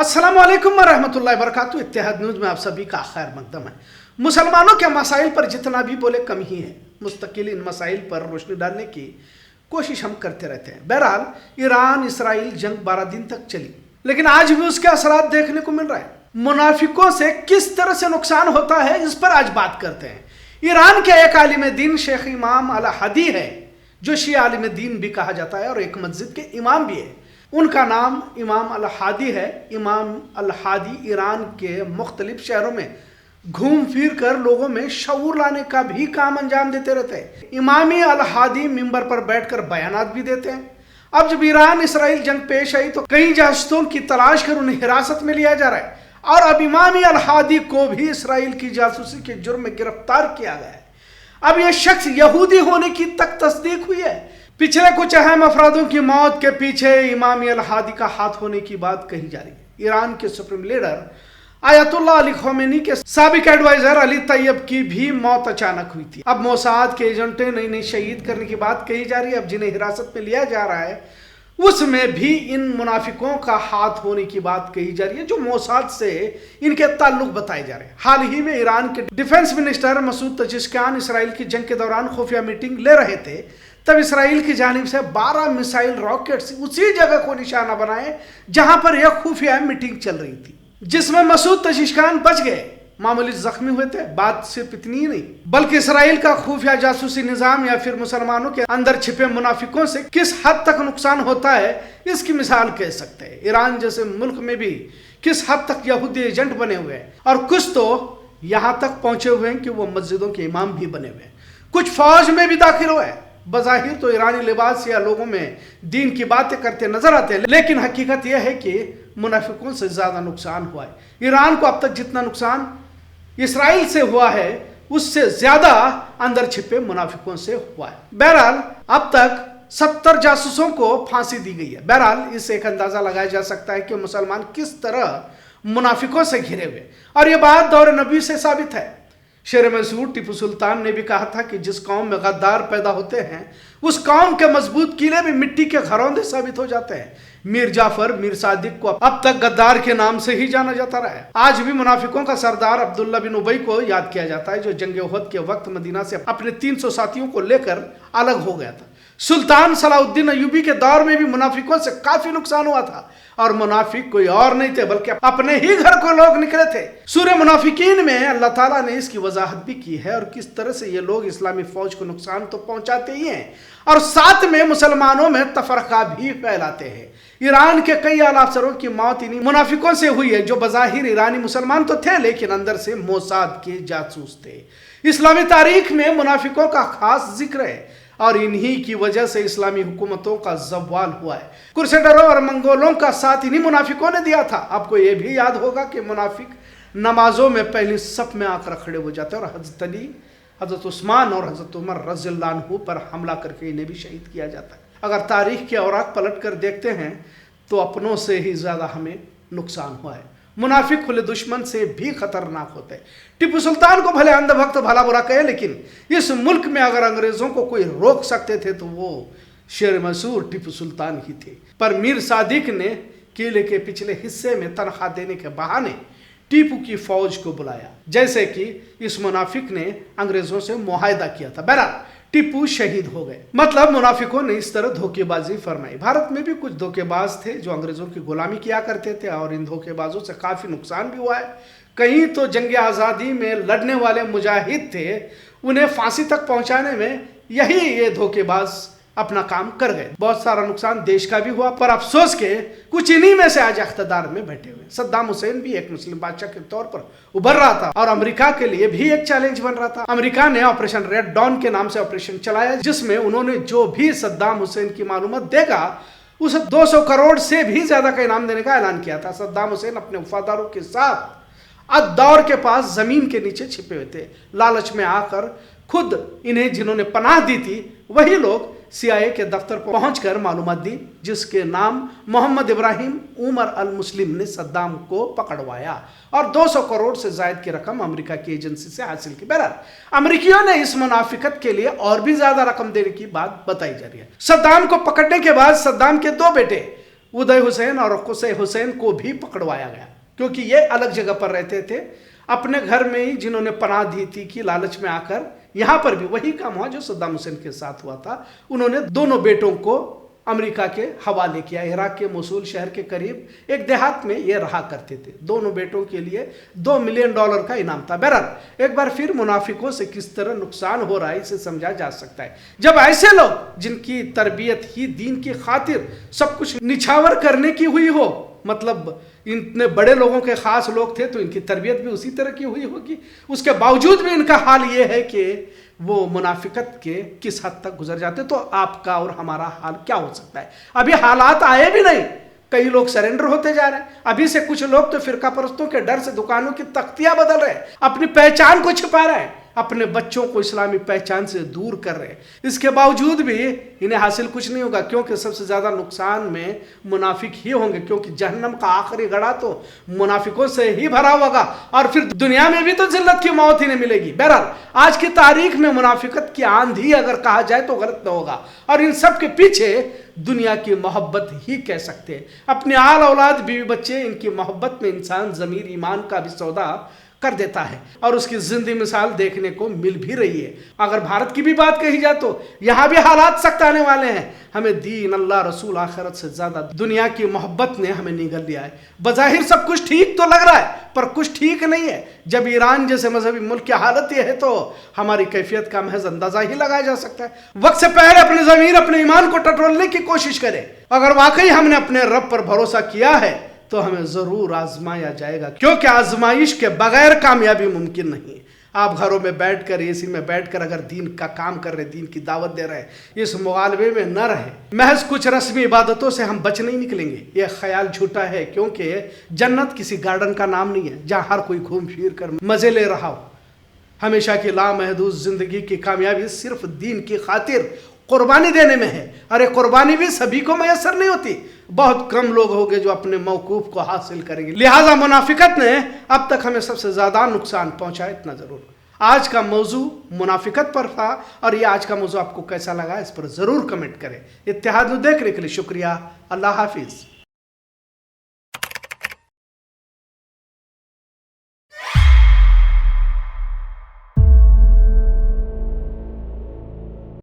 अस्सलाम वालेकुम वरहमतुल्लाहि वबरकातुहू। इत्तेहाद न्यूज़ में आप सभी का खैर मकदम है। मुसलमानों के मसाइल पर जितना भी बोले कम ही है। मुस्तकिल इन मसाइल पर रोशनी डालने की कोशिश हम करते रहते हैं। बहरहाल ईरान इसराइल जंग 12 दिन तक चली, लेकिन आज भी उसके असरात देखने को मिल रहा है। मुनाफिकों से किस तरह से नुकसान होता है, इस पर आज बात करते हैं। ईरान के एक आलिम दीन शेख इमाम अल हादी है, जो शिया आलिम दीन भी कहा जाता है और एक मस्जिद के इमाम भी है। उनका नाम इमाम अल हादी है। इमाम अल हादी ईरान के मुख्तलिफ शहरों में घूम फिर कर लोगों में शऊर लाने का भी काम अंजाम देते रहते हैं। इमामी अल हादी मिंबर पर बैठकर बयानात भी देते हैं। अब जब ईरान इसराइल जंग पेश आई तो कई जासूसों की तलाश कर उन्हें हिरासत में लिया जा रहा है और अब इमामी अल हादी को भी इसराइल की जासूसी के जुर्म में गिरफ्तार किया गया है। अब यह शख्स यहूदी होने की तक तस्दीक हुई है। पिछले कुछ अहम अफरादों की मौत के पीछे इमामी अल हादी का हाथ होने की बात कही जा रही है। ईरान के supreme leader Ayatollah Ali Khamenei के साबिक एडवाइजर अली तैयब की भी मौत अचानक हुई थी। अब मोसाद के एजेंटें नई नई शहीद करने की बात कही जा रही है। अब जिन्हें हिरासत में लिया जा रहा है उसमें भी इन मुनाफिकों का हाथ होने की बात कही जा रही है, जो मोसाद से इनके ताल्लुक बताए जा रहे हैं। हाल ही में ईरान के defence minister Masoud Pezeshkian Israel की जंग के दौरान खुफिया मीटिंग ले रहे थे, तब इसराइल की जानिब से 12 मिसाइल रॉकेट्स उसी जगह को निशाना बनाए जहां पर यह खुफिया मीटिंग चल रही थी, जिसमें मसूद पेजेश्कियान बच गए, मामूली जख्मी हुए थे। बात सिर्फ इतनी ही नहीं, बल्कि इसराइल का खुफिया जासूसी निजाम या फिर मुसलमानों के अंदर छिपे मुनाफिकों से किस हद तक नुकसान होता है, इसकी मिसाल कह सकते हैं। ईरान जैसे मुल्क में भी किस हद तक यहूदी एजेंट बने हुए हैं और कुछ तो यहां तक पहुंचे हुए हैं कि वो मस्जिदों के इमाम भी बने हुए हैं। कुछ फौज में भी दाखिल हुए हैं। बज़ाहिर तो ईरानी लिबास या लोगों में दीन की बातें करते नजर आते हैं, लेकिन हकीकत यह है कि मुनाफिकों से ज्यादा नुकसान हुआ है। ईरान को अब तक जितना नुकसान इसराइल से हुआ है उससे ज्यादा अंदर छिपे मुनाफिकों से हुआ है। बहरहाल अब तक 70 जासूसों को फांसी दी गई है। बहरहाल इससे एक अंदाजा लगाया जा सकता है कि मुसलमान किस तरह मुनाफिकों से घिरे हुए, और यह बात दौर नबी से साबित है। शेर मंसूर टीपू सुल्तान ने भी कहा था कि जिस कौम में गद्दार पैदा होते हैं उस कौम के मजबूत किले भी मिट्टी के घरौंदे साबित हो जाते हैं। मीर जाफर मीर सादिक को अब तक गद्दार के नाम से ही जाना जाता रहा है। आज भी मुनाफिकों का सरदार अब्दुल्ला बिन उबई को याद किया जाता है, जो जंग उहद के वक्त मदीना से अपने 300 साथियों को लेकर अलग हो गया था। सुल्तान सलाउद्दीन अयूबी के दौर में भी मुनाफिकों से काफी नुकसान हुआ था, और मुनाफिक कोई और नहीं थे बल्कि अपने ही घर को लोग निकले थे। सूरह मुनाफिकीन में अल्लाह ताला ने इसकी वजाहत भी की है और किस तरह से ये लोग इस्लामी फौज को नुकसान तो पहुंचाते ही हैं और साथ में मुसलमानों में तफरका भी फैलाते हैं। ईरान के कई आला अफसरों की मौत इन्हीं मुनाफिकों से हुई है, जो बज़ाहिर ईरानी मुसलमान तो थे लेकिन अंदर से मोसाद के जासूस थे। इस्लामी तारीख में मुनाफिकों का खास जिक्र है और इन्हीं की वजह से इस्लामी हुकूमतों का ज़वाल हुआ है। क्रूसेडरों और मंगोलों का साथ इन्हीं मुनाफिकों ने दिया था। आपको यह भी याद होगा कि मुनाफिक नमाजों में पहली सफ में आकर खड़े हो जाते हैं और हजरत अली, हजरत उस्मान और हजरत उमर रज़ियल्लाहु अन्हु पर हमला करके इन्हें भी शहीद किया जाता है। अगर तारीख के औराक पलट कर देखते हैं तो अपनों से ही ज़्यादा हमें नुकसान हुआ है। मुनाफिक खुले दुश्मन से भी खतरनाक होते हैं। टीपू सुल्तान को भले अंधभक्त भला बुरा कहे, लेकिन इस मुल्क में अगर अंग्रेजों को कोई रोक सकते थे तो वो शेर मंसूर टीपू सुल्तान ही थे। पर मीर सादिक ने किले के पिछले हिस्से में तनख्वाह देने के बहाने टीपू की फौज को बुलाया, जैसे कि इस मुनाफिक ने अंग्रेजों से मुआहदा किया था। बहरहाल टीपू शहीद हो गए। मतलब मुनाफिकों ने इस तरह धोखेबाजी फरमाई। भारत में भी कुछ धोखेबाज थे जो अंग्रेजों की गुलामी किया करते थे और इन धोखेबाजों से काफी नुकसान भी हुआ है। कहीं तो जंग आज़ादी में लड़ने वाले मुजाहिद थे, उन्हें फांसी तक पहुंचाने में यही ये धोखेबाज अपना काम कर गए। बहुत सारा नुकसान देश का भी हुआ, पर अफसोस के कुछ इन्हीं में से आज इख्तिदार में बैठे हुए। सद्दाम हुसैन भी एक मुस्लिम बादशाह के तौर पर उभर रहा था और अमेरिका के लिए भी एक चैलेंज बन रहा था। अमेरिका ने ऑपरेशन रेड डॉन के नाम से ऑपरेशन चलाया, जिसमें उन्होंने जो भी सद्दाम हुसैन की मालूमात देगा उसे 200 करोड़ से भी ज्यादा का इनाम देने का ऐलान किया था। सद्दाम हुसैन अपने वफादारों के साथ अद्दौर के पास जमीन के नीचे छिपे हुए थे। लालच में आकर खुद इन्हें जिन्होंने पनाह दी थी वही लोग CIA के दफ्तर पहुंचकर मालूमात दी, जिसके नाम मोहम्मद इब्राहिम उमर अल मुस्लिम ने सद्दाम को पकड़वाया और 200 करोड़ से ज्यादा की रकम अमेरिका की एजेंसी से हासिल की। बहरहाल अमेरिकियों ने इस मुनाफिकत के लिए और भी ज्यादा रकम देने की बात बताई जा रही है। सद्दाम को पकड़ने के बाद सद्दाम के 2 बेटे उदय हुसैन और कुसै हुसैन को भी पकड़वाया गया, क्योंकि ये अलग जगह पर रहते थे। अपने घर में ही जिन्होंने पनाह दी थी कि लालच में आकर, यहाँ पर भी वही काम हुआ जो सद्दाम हुसैन के साथ हुआ था। उन्होंने दोनों बेटों को अमेरिका के हवाले किया। इराक के मोसूल शहर के करीब एक देहात में ये रहा करते थे। दोनों बेटों के लिए $2 मिलियन का इनाम था। बहरहाल एक बार फिर मुनाफिकों से किस तरह नुकसान हो रहा है इसे समझा जा सकता है। जब ऐसे लोग जिनकी तरबियत ही दीन की खातिर सब कुछ निछावर करने की हुई हो, मतलब इतने बड़े लोगों के खास लोग थे तो इनकी तरबियत भी उसी तरह की हुई होगी, उसके बावजूद भी इनका हाल ये है कि वो मुनाफिकत के किस हद तक गुजर जाते, तो आपका और हमारा हाल क्या हो सकता है? अभी हालात आए भी नहीं, कई लोग सरेंडर होते जा रहे हैं। अभी से कुछ लोग तो फिरका परस्तों के डर से दुकानों की तख्तियां बदल रहे हैं, अपनी पहचान को छिपा रहे हैं, अपने बच्चों को इस्लामी पहचान से दूर कर रहे हैं। इसके बावजूद भी इन्हें हासिल कुछ नहीं होगा, क्योंकि सबसे ज्यादा नुकसान में मुनाफिक ही होंगे, क्योंकि जहन्नम का आखिरी गड़ा तो मुनाफिकों से ही भरा होगा और फिर दुनिया में भी तो जिल्लत की मौत ही नहीं मिलेगी। बहरहाल आज की तारीख में मुनाफिकत की आंधी अगर कहा जाए तो गलत न होगा, और इन सब के पीछे दुनिया की मोहब्बत ही कह सकते हैं। अपने आल औलाद बीवी बच्चे, इनकी मोहब्बत में इंसान ज़मीर ईमान का भी सौदा कर देता है, और उसकी जिंदी मिसाल देखने को मिल भी रही है। अगर भारत की भी बात कही जाए तो यहाँ भी हालात सख्त आने वाले हैं। हमें दीन, अल्लाह, रसूल, आखिरत से ज्यादा दुनिया की मोहब्बत ने हमें निगल लिया है। बज़ाहिर सब कुछ ठीक तो लग रहा है, पर कुछ ठीक नहीं है। जब ईरान जैसे मजहबी मुल्क की हालत यह है तो हमारी कैफियत का महज अंदाजा ही लगाया जा सकता है। वक्त से पहले अपने ज़मीर, अपने ईमान को टटोलने की कोशिश करें। अगर वाकई हमने अपने रब पर भरोसा किया है तो हमें जरूर आजमाया जाएगा, क्योंकि आजमाइश के बगैर कामयाबी मुमकिन नहीं है। आप घरों में बैठकर, एसी में बैठकर अगर दीन का काम कर रहे, दीन की दावत दे रहे हैं, इस मुगालबे में न रहे। महज कुछ रस्मी इबादतों से हम बच नहीं निकलेंगे, यह ख्याल झूठा है, क्योंकि जन्नत किसी गार्डन का नाम नहीं है जहाँ हर कोई घूम फिर कर मजे ले रहा हो। हमेशा की लामहदूद जिंदगी की कामयाबी सिर्फ दीन की खातिर कुर्बानी देने में है। अरे कुर्बानी भी सभी को मैसर नहीं होती, बहुत कम लोग होंगे जो अपने मौकूफ को हासिल करेंगे। लिहाजा मुनाफिकत ने अब तक हमें सबसे ज़्यादा नुकसान पहुंचा, इतना ज़रूर। आज का मौजू मुनाफिकत पर था, और ये आज का मौजू आपको कैसा लगा इस पर ज़रूर कमेंट करें। इत्तेहाद देखने के लिए शुक्रिया। अल्लाह हाफिज़।